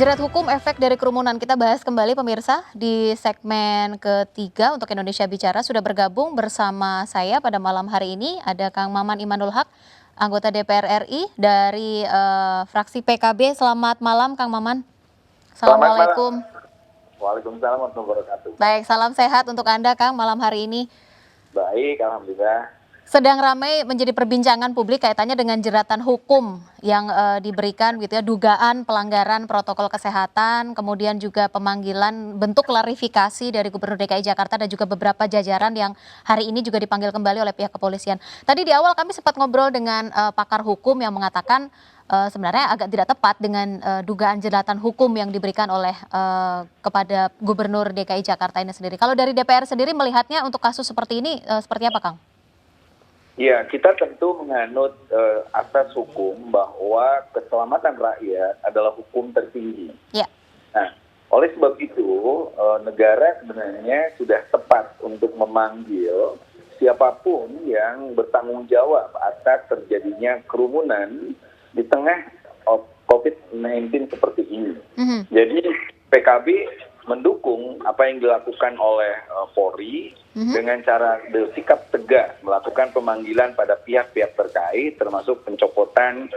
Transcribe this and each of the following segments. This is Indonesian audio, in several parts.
Jerat hukum efek dari kerumunan kita bahas kembali pemirsa di segmen ketiga untuk Indonesia Bicara. Sudah bergabung bersama saya pada malam hari ini ada Kang Maman Imanul Haq, anggota DPR RI dari fraksi PKB. Selamat malam Kang Maman. Selamat malam. Assalamualaikum. Waalaikumsalam warahmatullahi wabarakatuh. Baik, salam sehat untuk Anda Kang malam hari ini. Baik, alhamdulillah. Sedang ramai menjadi perbincangan publik kaitannya dengan jeratan hukum yang diberikan gitu ya, dugaan pelanggaran protokol kesehatan, kemudian juga pemanggilan bentuk klarifikasi dari Gubernur DKI Jakarta dan juga beberapa jajaran yang hari ini juga dipanggil kembali oleh pihak kepolisian. Tadi di awal kami sempat ngobrol dengan pakar hukum yang mengatakan sebenarnya agak tidak tepat dengan dugaan jeratan hukum yang diberikan oleh kepada Gubernur DKI Jakarta ini sendiri. Kalau dari DPR sendiri melihatnya untuk kasus seperti ini seperti apa, Kang? Ya, kita tentu menganut asas hukum bahwa keselamatan rakyat adalah hukum tertinggi. Ya. Nah, oleh sebab itu negara sebenarnya sudah tepat untuk memanggil siapapun yang bertanggung jawab atas terjadinya kerumunan di tengah COVID-19 seperti ini. Jadi PKB mendukung apa yang dilakukan oleh Polri dengan cara bersikap tegas melakukan pemanggilan pada pihak-pihak terkait termasuk pencopotan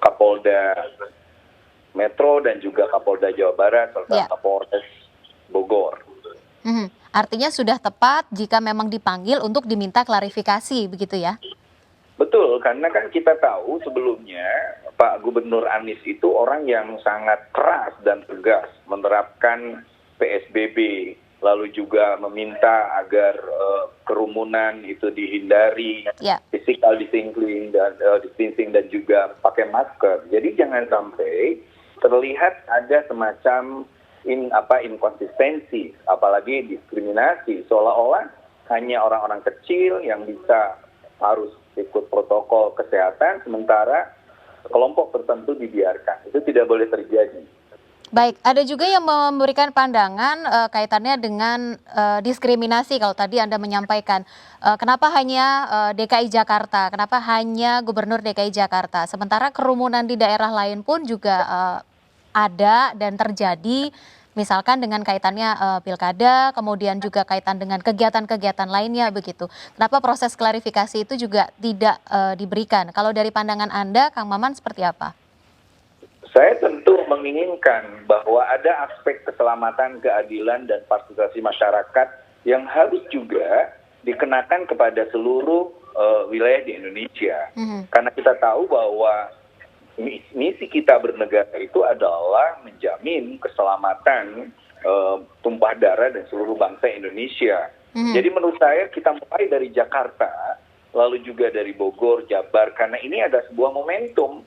Kapolda Metro dan juga Kapolda Jawa Barat serta Kapolres Bogor. Artinya sudah tepat jika memang dipanggil untuk diminta klarifikasi begitu ya? Betul, karena kan kita tahu sebelumnya Pak Gubernur Anies itu orang yang sangat keras dan tegas menerapkan PSBB, lalu juga meminta agar kerumunan itu dihindari, physical distancing dan juga pakai masker. Jadi jangan sampai terlihat ada semacam inkonsistensi, apalagi diskriminasi, seolah-olah hanya orang-orang kecil yang bisa harus ikut protokol kesehatan, sementara kelompok tertentu dibiarkan. Itu tidak boleh terjadi. Baik, ada juga yang memberikan pandangan kaitannya dengan diskriminasi kalau tadi Anda menyampaikan. Kenapa hanya DKI Jakarta, kenapa hanya Gubernur DKI Jakarta, sementara kerumunan di daerah lain pun juga ada dan terjadi, misalkan dengan kaitannya pilkada, kemudian juga kaitan dengan kegiatan-kegiatan lainnya begitu. Kenapa proses klarifikasi itu juga tidak diberikan? Kalau dari pandangan Anda, Kang Maman seperti apa? Saya tentu menginginkan bahwa ada aspek keselamatan, keadilan, dan partisipasi masyarakat yang harus juga dikenakan kepada seluruh wilayah di Indonesia. Karena kita tahu bahwa misi kita bernegara itu adalah menjamin keselamatan tumpah darah dan seluruh bangsa Indonesia. Jadi menurut saya kita mulai dari Jakarta, lalu juga dari Bogor, Jabar, karena ini ada sebuah momentum.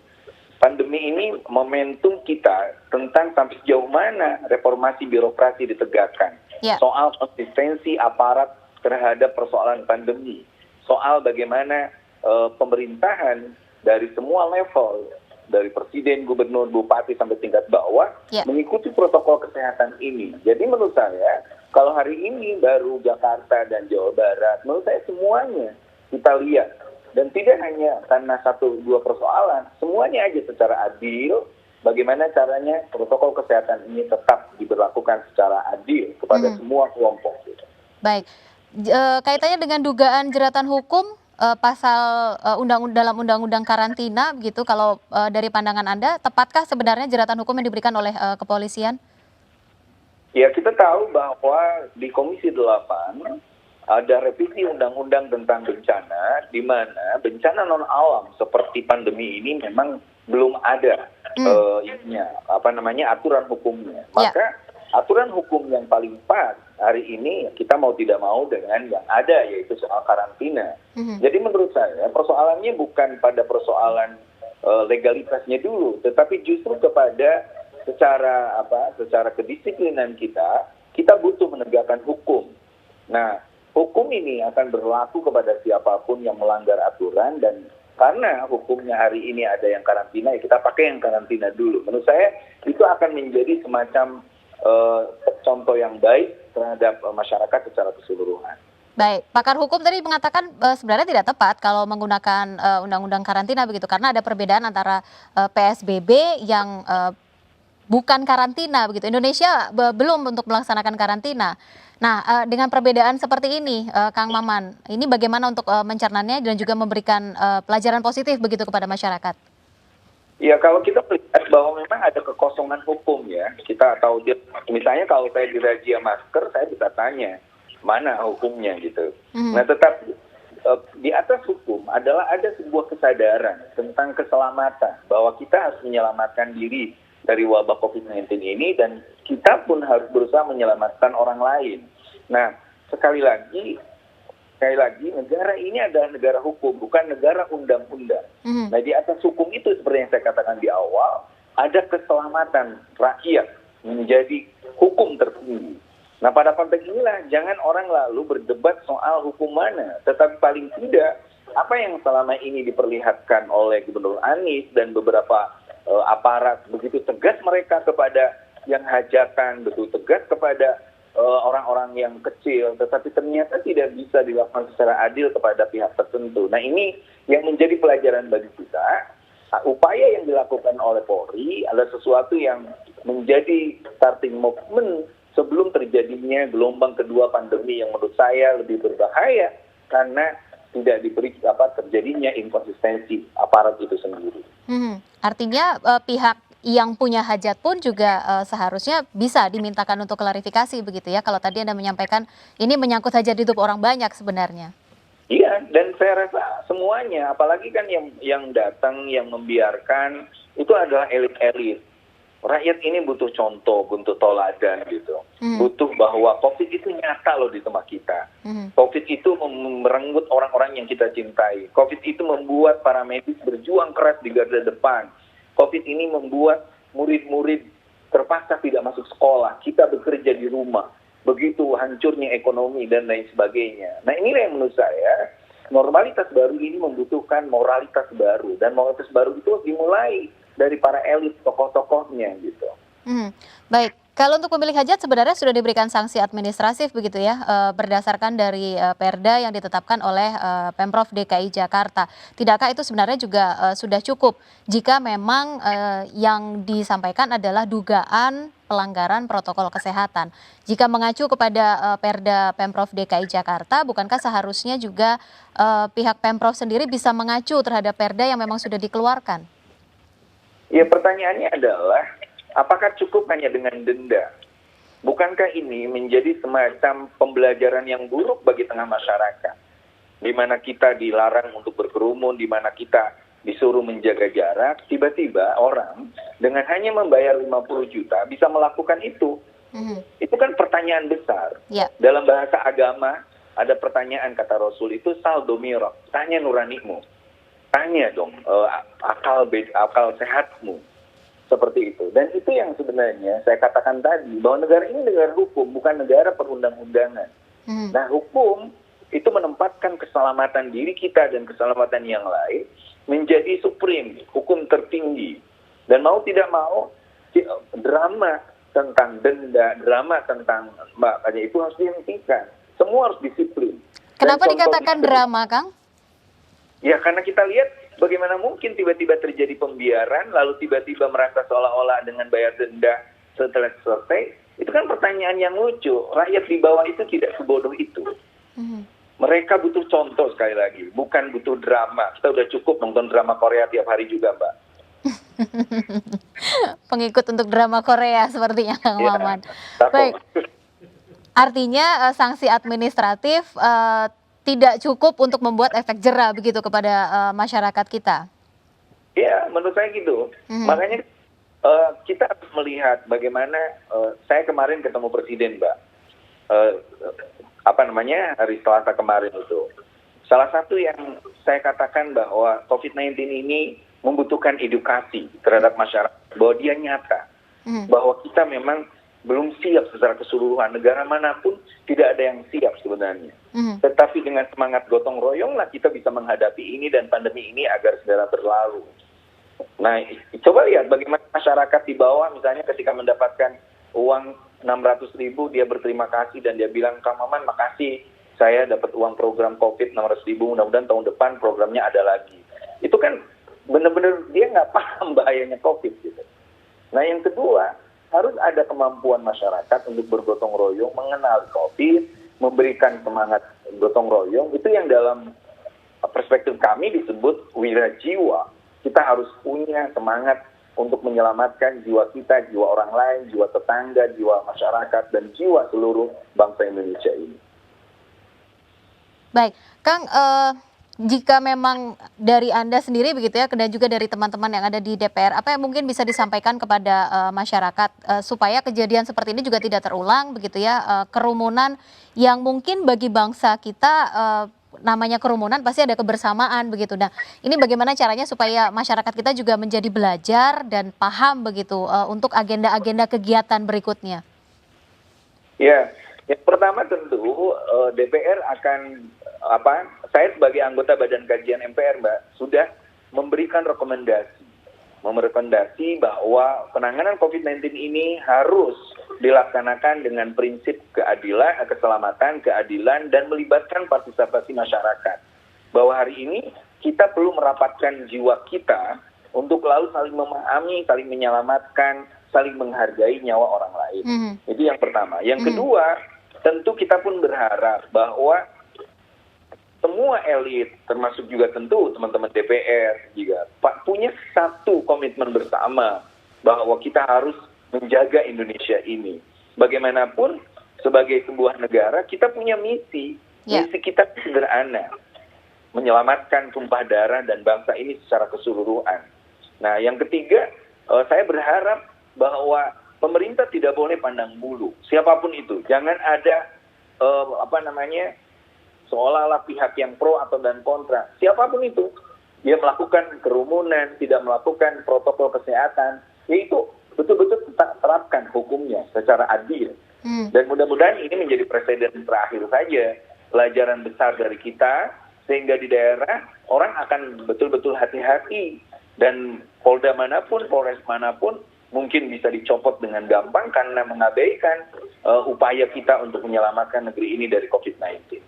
Pandemi ini momentum kita tentang sampai sejauh mana reformasi birokrasi ditegakkan. Soal konsistensi aparat terhadap persoalan pandemi. Soal bagaimana pemerintahan dari semua level, dari presiden, gubernur, bupati sampai tingkat bawah mengikuti protokol kesehatan ini. Jadi menurut saya kalau hari ini baru Jakarta dan Jawa Barat, menurut saya semuanya kita lihat. Dan tidak hanya karena satu dua persoalan, semuanya aja secara adil, bagaimana caranya protokol kesehatan ini tetap diberlakukan secara adil kepada semua kelompok. Baik, kaitannya dengan dugaan jeratan hukum, pasal dalam undang-undang karantina begitu, kalau dari pandangan Anda, tepatkah sebenarnya jeratan hukum yang diberikan oleh kepolisian? Ya, kita tahu bahwa di Komisi 8 ada revisi undang-undang tentang bencana, di mana bencana non-alam seperti pandemi ini memang belum ada aturan hukumnya. Maka aturan hukum yang paling pas hari ini kita mau tidak mau dengan yang ada, yaitu soal karantina. Jadi menurut saya persoalannya bukan pada persoalan legalitasnya dulu, tetapi justru kepada secara kedisiplinan kita butuh menegakkan hukum. Nah, hukum ini akan berlaku kepada siapapun yang melanggar aturan, dan karena hukumnya hari ini ada yang karantina, ya kita pakai yang karantina dulu. Menurut saya itu akan menjadi semacam contoh yang baik terhadap masyarakat secara keseluruhan. Baik, pakar hukum tadi mengatakan sebenarnya tidak tepat kalau menggunakan undang-undang karantina begitu, karena ada perbedaan antara PSBB yang bukan karantina begitu. Indonesia belum untuk melaksanakan karantina. Nah, dengan perbedaan seperti ini, Kang Maman, ini bagaimana untuk mencernanya dan juga memberikan pelajaran positif begitu kepada masyarakat? Ya, kalau kita melihat bahwa memang ada kekosongan hukum ya, kita tahu misalnya kalau saya dirazia masker, saya bisa tanya mana hukumnya gitu. Nah, tetapi di atas hukum adalah ada sebuah kesadaran tentang keselamatan bahwa kita harus menyelamatkan diri dari wabah COVID-19 ini dan kita pun harus berusaha menyelamatkan orang lain. Nah, sekali lagi negara ini adalah negara hukum, bukan negara undang-undang. Nah, di atas hukum itu seperti yang saya katakan di awal, ada keselamatan rakyat menjadi hukum tertinggi. Nah, pada konteks inilah jangan orang lalu berdebat soal hukum mana, tetapi paling tidak apa yang selama ini diperlihatkan oleh Gubernur Anies dan beberapa aparat, begitu tegas mereka kepada yang hajatan, begitu tegas kepada orang-orang yang kecil, tetapi ternyata tidak bisa dilakukan secara adil kepada pihak tertentu. Nah, ini yang menjadi pelajaran bagi kita. Upaya yang dilakukan oleh Polri adalah sesuatu yang menjadi starting movement sebelum terjadinya gelombang kedua pandemi yang menurut saya lebih berbahaya karena tidak diberi terjadinya inkonsistensi aparat itu sendiri. Artinya pihak yang punya hajat pun juga seharusnya bisa dimintakan untuk klarifikasi begitu ya. Kalau tadi Anda menyampaikan ini menyangkut hajat hidup orang banyak sebenarnya. Iya, dan saya rasa semuanya, apalagi kan yang datang, yang membiarkan, itu adalah elit-elit. Rakyat ini butuh contoh, butuh toladan gitu. Butuh bahwa COVID itu nyata loh di tengah kita. COVID itu merenggut orang-orang yang kita cintai. COVID itu membuat para medis berjuang keras di garda depan. COVID ini membuat murid-murid terpaksa tidak masuk sekolah. Kita bekerja di rumah. Begitu hancurnya ekonomi dan lain sebagainya. Nah, inilah yang menurut saya normalitas baru ini membutuhkan moralitas baru. Dan moralitas baru itu dimulai dari para elit tokoh-tokohnya gitu. Baik, kalau untuk pemilik hajat sebenarnya sudah diberikan sanksi administratif begitu ya, berdasarkan dari Perda yang ditetapkan oleh Pemprov DKI Jakarta. Tidakkah itu sebenarnya juga sudah cukup jika memang yang disampaikan adalah dugaan pelanggaran protokol kesehatan? Jika mengacu kepada Perda Pemprov DKI Jakarta, bukankah seharusnya juga pihak Pemprov sendiri bisa mengacu terhadap Perda yang memang sudah dikeluarkan? Ya, pertanyaannya adalah apakah cukup hanya dengan denda? Bukankah ini menjadi semacam pembelajaran yang buruk bagi tengah masyarakat? Di mana kita dilarang untuk berkerumun, di mana kita disuruh menjaga jarak, tiba-tiba orang dengan hanya membayar 50 juta bisa melakukan itu. Itu kan pertanyaan besar. Dalam bahasa agama ada pertanyaan kata Rasul itu saldo mirah, tanya nuranimu. Tanya dong akal sehatmu. Seperti itu. Dan itu yang sebenarnya saya katakan tadi, bahwa negara ini negara hukum, bukan negara perundang-undangan. Nah, hukum itu menempatkan keselamatan diri kita dan keselamatan yang lain menjadi supreme, hukum tertinggi. Dan mau tidak mau, drama tentang denda, drama tentang makanya itu harus dihentikan. Semua harus disiplin. Kenapa dikatakan drama, Kang? Ya, karena kita lihat bagaimana mungkin tiba-tiba terjadi pembiaran, lalu tiba-tiba merasa seolah-olah dengan bayar denda setelah selesai. Itu kan pertanyaan yang lucu. Rakyat di bawah itu tidak sebodoh itu. Mereka butuh contoh sekali lagi, bukan butuh drama. Kita udah cukup nonton drama Korea tiap hari juga, Mbak. Pengikut untuk drama Korea sepertinya, Kang Maman. Baik. Artinya sanksi administratif tidak cukup untuk membuat efek jera begitu kepada masyarakat kita. Ya, menurut saya gitu. Makanya kita harus melihat bagaimana saya kemarin ketemu Presiden, Mbak. Hari Selasa kemarin itu. Salah satu yang saya katakan bahwa COVID-19 ini membutuhkan edukasi terhadap masyarakat, bahwa dia nyata. Bahwa kita memang belum siap secara keseluruhan. Negara manapun tidak ada yang siap sebenarnya. Tetapi dengan semangat gotong royonglah kita bisa menghadapi ini dan pandemi ini agar segera berlalu. Nah, coba lihat bagaimana masyarakat di bawah misalnya ketika mendapatkan uang 600.000 dia berterima kasih dan dia bilang, Kang Maman makasih saya dapat uang program COVID 600.000, mudah-mudahan tahun depan programnya ada lagi. Itu kan benar-benar dia nggak paham bahayanya COVID gitu. Nah, yang kedua, harus ada kemampuan masyarakat untuk bergotong royong, mengenal COVID, memberikan semangat gotong royong. Itu yang dalam perspektif kami disebut wirajiwa. Kita harus punya semangat untuk menyelamatkan jiwa kita, jiwa orang lain, jiwa tetangga, jiwa masyarakat, dan jiwa seluruh bangsa Indonesia ini. Baik, Kang, jika memang dari Anda sendiri begitu ya, dan juga dari teman-teman yang ada di DPR, apa yang mungkin bisa disampaikan kepada masyarakat supaya kejadian seperti ini juga tidak terulang begitu ya, kerumunan yang mungkin bagi bangsa kita namanya kerumunan pasti ada kebersamaan begitu. Nah, ini bagaimana caranya supaya masyarakat kita juga menjadi belajar dan paham begitu untuk agenda-agenda kegiatan berikutnya? Ya, yang pertama tentu DPR akan saya sebagai anggota Badan Kajian MPR, Mbak, sudah memberikan merekomendasi bahwa penanganan COVID-19 ini harus dilaksanakan dengan prinsip keadilan, keselamatan, keadilan, dan melibatkan partisipasi masyarakat. Bahwa hari ini kita perlu merapatkan jiwa kita untuk lalu saling memahami, saling menyelamatkan, saling menghargai nyawa orang lain. Itu yang pertama. Yang kedua, tentu kita pun berharap bahwa semua elit, termasuk juga tentu teman-teman DPR juga punya satu komitmen bersama bahwa kita harus menjaga Indonesia ini. Bagaimanapun sebagai sebuah negara kita punya misi. Misi kita sederhana, menyelamatkan tumpah darah dan bangsa ini secara keseluruhan. Nah, yang ketiga, saya berharap bahwa pemerintah tidak boleh pandang bulu, siapapun itu. Jangan ada seolah-olah pihak yang pro atau dan kontra. Siapapun itu, dia melakukan kerumunan, tidak melakukan protokol kesehatan, yaitu betul-betul terapkan hukumnya secara adil. Dan mudah-mudahan ini menjadi presiden terakhir saja, pelajaran besar dari kita, sehingga di daerah orang akan betul-betul hati-hati. Dan Polda manapun, Polres manapun, mungkin bisa dicopot dengan gampang karena mengabaikan upaya kita untuk menyelamatkan negeri ini dari COVID-19.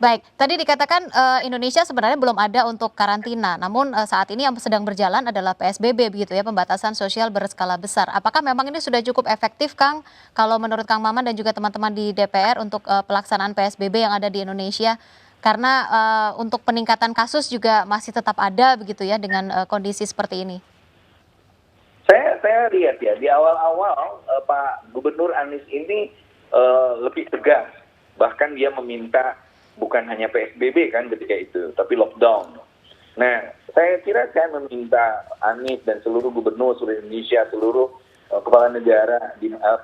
Baik, tadi dikatakan Indonesia sebenarnya belum ada untuk karantina, namun saat ini yang sedang berjalan adalah PSBB begitu ya, pembatasan sosial berskala besar. Apakah memang ini sudah cukup efektif, Kang, kalau menurut Kang Maman dan juga teman-teman di DPR untuk pelaksanaan PSBB yang ada di Indonesia? Karena untuk peningkatan kasus juga masih tetap ada begitu ya dengan kondisi seperti ini. Saya lihat ya, di awal-awal Pak Gubernur Anies ini lebih tegas. Bahkan dia meminta bukan hanya PSBB kan ketika itu, tapi lockdown. Nah, saya kira saya meminta Anies dan seluruh gubernur seluruh Indonesia, seluruh kepala negara,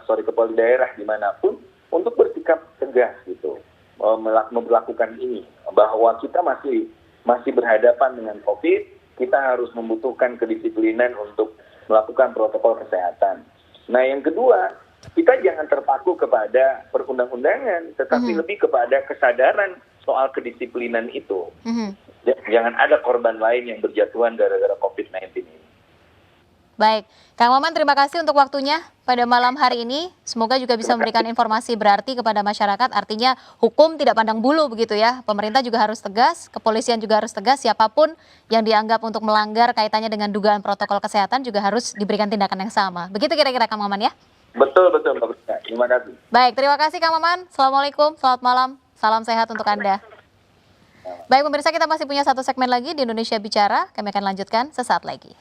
kepala daerah dimanapun, untuk bersikap tegas gitu, melakukan ini. Bahwa kita masih berhadapan dengan COVID, kita harus membutuhkan kedisiplinan untuk melakukan protokol kesehatan. Nah, yang kedua, kita jangan terpaku kepada perundang-undangan, tetapi lebih kepada kesadaran soal kedisiplinan itu. Jangan ada korban lain yang berjatuhan gara-gara COVID-19 ini. Baik, Kang Maman, terima kasih untuk waktunya pada malam hari ini. Semoga juga bisa memberikan informasi berarti kepada masyarakat. Artinya hukum tidak pandang bulu begitu ya. Pemerintah juga harus tegas, kepolisian juga harus tegas. Siapapun yang dianggap untuk melanggar kaitannya dengan dugaan protokol kesehatan juga harus diberikan tindakan yang sama. Begitu kira-kira Kang Maman ya? Betul, Mbak Brita. Terima kasih. Baik, terima kasih Kang Maman. Assalamualaikum, selamat malam. Salam sehat untuk Anda. Baik pemirsa, kita masih punya satu segmen lagi di Indonesia Bicara. Kami akan lanjutkan sesaat lagi.